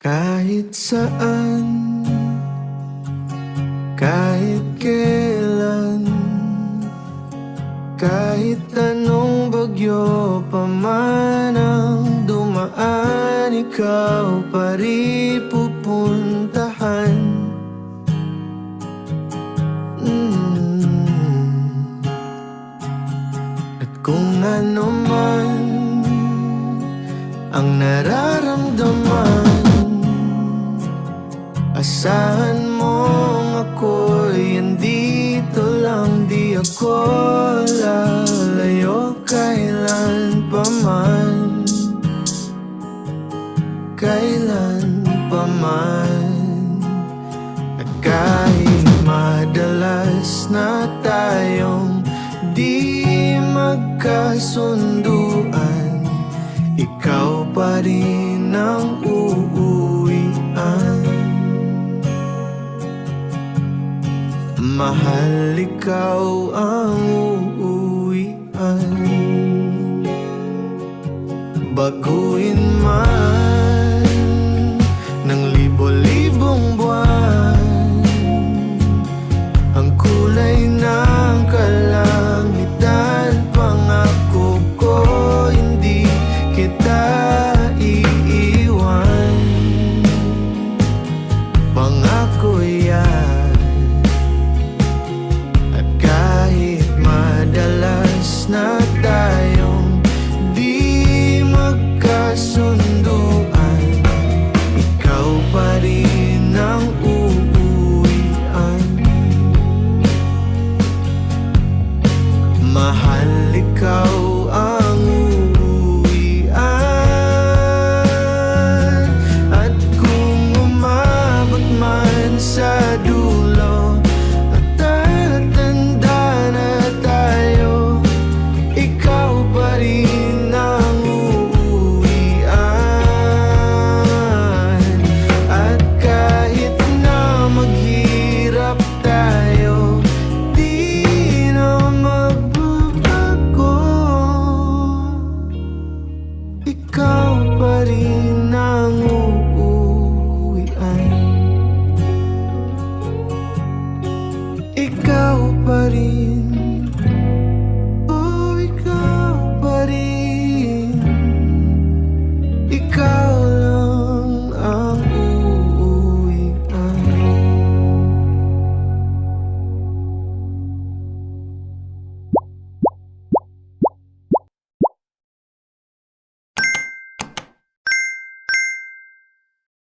Kahit saan, kahit kailan, kahit anong bagyo pa man ang dumaan, ikaw pa rin pupuntahan. At kung ano man ang nararamdaman, asahan mong ako'y andito lang. Di ako lalayo kailan pa man, kailan pa man. At kahit madalas na tayong di magkasunduan, ikaw pa rin ang uuwian. Mahal, ikaw ang uuwian. Baguhin man ng libo-libong buwan ang kulay ng kalangitan, pangako ko hindi kita iiwan. Pangako yan. Na tayong di magkasunduan, ikaw pa rin ang uuwian. Mahal, ikaw